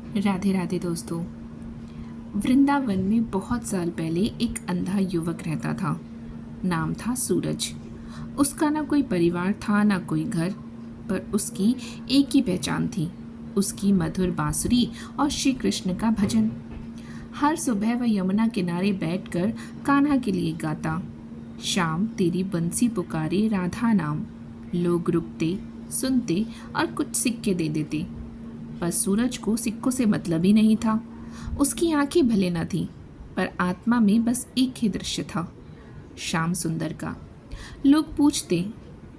राधे राधे दोस्तों। वृंदावन में बहुत साल पहले एक अंधा युवक रहता था। नाम था सूरज। उसका ना कोई परिवार था ना कोई घर, पर उसकी एक ही पहचान थी, उसकी मधुर बांसुरी और श्री कृष्ण का भजन। हर सुबह वह यमुना किनारे बैठकर कान्हा के लिए गाता, शाम तेरी बंसी पुकारे राधा नाम। लोग रुकते, सुनते और कुछ सिक्के दे देते, पर सूरज को सिक्कों से मतलब ही नहीं था। उसकी आंखें भले न थीं, पर आत्मा में बस एक ही दृश्य था, श्याम सुंदर का। लोग पूछते,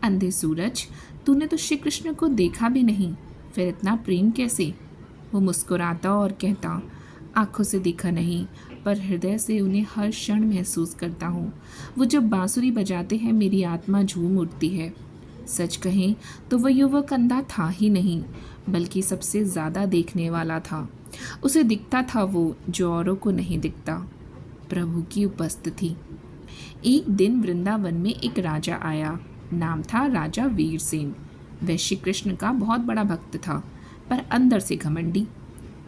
अंधे सूरज, तूने तो श्री कृष्ण को देखा भी नहीं, फिर इतना प्रेम कैसे? वो मुस्कुराता और कहता, आंखों से देखा नहीं, पर हृदय से उन्हें हर क्षण महसूस करता हूँ। वो जब बांसुरी बजाते हैं मेरी आत्मा झूम उठती है। सच कहें तो वह युवक अंधा था ही नहीं, बल्कि सबसे ज़्यादा देखने वाला था। उसे दिखता था वो जो औरों को नहीं दिखता, प्रभु की उपस्थिति। एक दिन वृंदावन में एक राजा आया, नाम था राजा वीरसेन। वह श्री कृष्ण का बहुत बड़ा भक्त था, पर अंदर से घमंडी।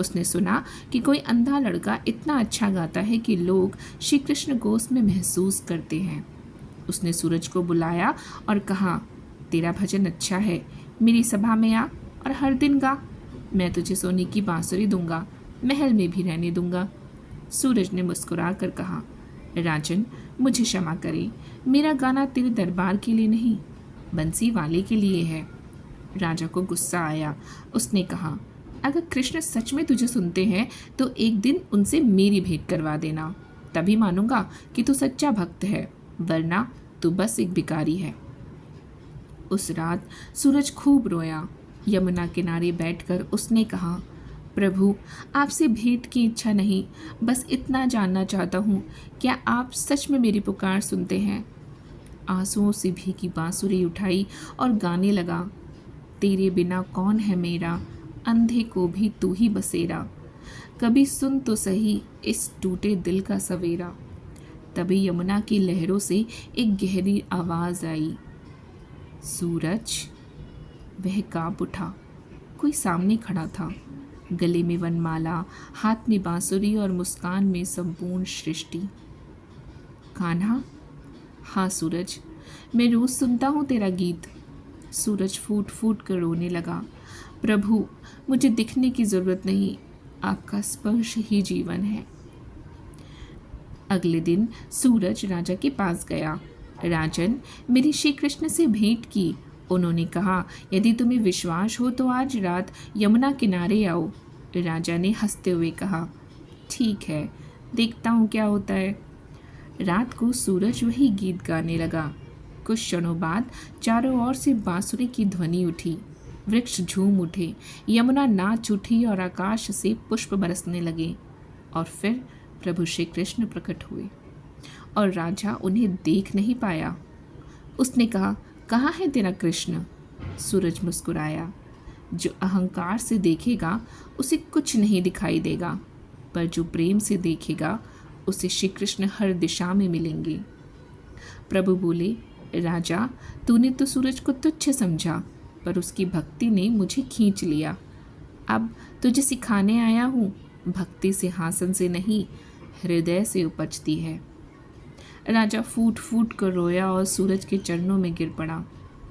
उसने सुना कि कोई अंधा लड़का इतना अच्छा गाता है कि लोग श्री कृष्ण को उसमें महसूस करते हैं। उसने सूरज को बुलाया और कहा, तेरा भजन अच्छा है, मेरी सभा में आ और हर दिन गा। मैं तुझे सोने की बांसुरी दूंगा, महल में भी रहने दूंगा। सूरज ने मुस्कुरा कर कहा, राजन, मुझे क्षमा करे, मेरा गाना तेरे दरबार के लिए नहीं, बंसी वाले के लिए है। राजा को गुस्सा आया। उसने कहा, अगर कृष्ण सच में तुझे सुनते हैं तो एक दिन उनसे मेरी भेंट करवा देना, तभी मानूंगा कि तू सच्चा भक्त है, वरना तू बस एक भिखारी है। उस रात सूरज खूब रोया। यमुना किनारे बैठकर उसने कहा, प्रभु, आपसे भेंट की इच्छा नहीं, बस इतना जानना चाहता हूँ, क्या आप सच में मेरी पुकार सुनते हैं? आंसुओं से भीगी बांसुरी उठाई और गाने लगा, तेरे बिना कौन है मेरा, अंधे को भी तू ही बसेरा, कभी सुन तो सही इस टूटे दिल का सवेरा। तभी यमुना की लहरों से एक गहरी आवाज़ आई, सूरज। वह कांप उठा। कोई सामने खड़ा था, गले में वनमाला, हाथ में बांसुरी और मुस्कान में संपूर्ण सृष्टि। कान्हा? हाँ सूरज, मैं रोज सुनता हूँ तेरा गीत। सूरज फूट फूट कर रोने लगा, प्रभु, मुझे दिखने की ज़रूरत नहीं, आपका स्पर्श ही जीवन है। अगले दिन सूरज राजा के पास गया। राजन, मेरी श्री कृष्ण से भेंट की। उन्होंने कहा, यदि तुम्हें विश्वास हो तो आज रात यमुना किनारे आओ। राजा ने हंसते हुए कहा, ठीक है, देखता हूँ क्या होता है। रात को सूरज वही गीत गाने लगा। कुछ क्षणों बाद चारों ओर से बांसुरी की ध्वनि उठी, वृक्ष झूम उठे, यमुना नाच उठी और आकाश से पुष्प बरसने लगे। और फिर प्रभु श्री कृष्ण प्रकट हुए और राजा उन्हें देख नहीं पाया। उसने कहा, कहाँ है तेरा कृष्ण? सूरज मुस्कुराया, जो अहंकार से देखेगा उसे कुछ नहीं दिखाई देगा, पर जो प्रेम से देखेगा उसे श्री कृष्ण हर दिशा में मिलेंगे। प्रभु बोले, राजा, तूने तो सूरज को तुच्छ समझा, पर उसकी भक्ति ने मुझे खींच लिया। अब तुझे सिखाने आया हूँ, भक्ति सिंहासन से नहीं, हृदय से उपजती है। राजा फूट फूट कर रोया और सूरज के चरणों में गिर पड़ा,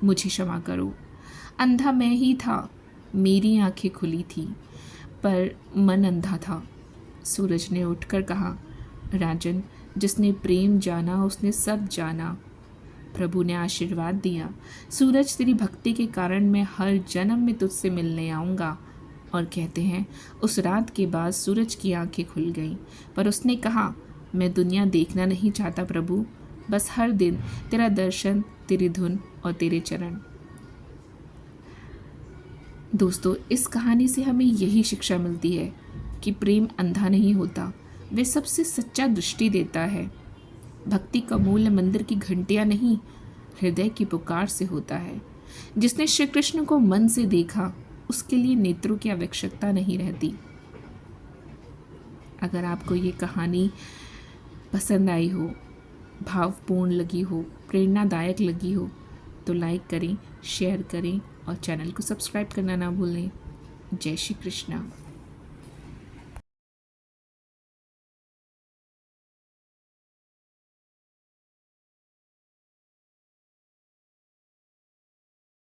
मुझे क्षमा करो, अंधा मैं ही था, मेरी आंखें खुली थी, पर मन अंधा था। सूरज ने उठकर कहा, राजन, जिसने प्रेम जाना उसने सब जाना। प्रभु ने आशीर्वाद दिया, सूरज, तेरी भक्ति के कारण मैं हर जन्म में तुझसे मिलने आऊँगा। और कहते हैं उस रात के बाद सूरज की आंखें खुल गईं, पर उसने कहा, मैं दुनिया देखना नहीं चाहता प्रभु, बस हर दिन तेरा दर्शन, तेरी धुन और तेरे चरण। दोस्तों, इस कहानी से हमें यही शिक्षा मिलती है कि प्रेम अंधा नहीं होता, वे सबसे सच्चा दृष्टि देता है। भक्ति का मूल्य मंदिर की घंटियां नहीं, हृदय की पुकार से होता है। जिसने श्री कृष्ण को मन से देखा, उसके लिए नेत्रों की आवश्यकता नहीं रहती। अगर आपको ये कहानी पसंद आई हो, भावपूर्ण लगी हो, प्रेरणादायक लगी हो, तो लाइक करें, शेयर करें और चैनल को सब्सक्राइब करना ना भूलें। जय श्री कृष्णा।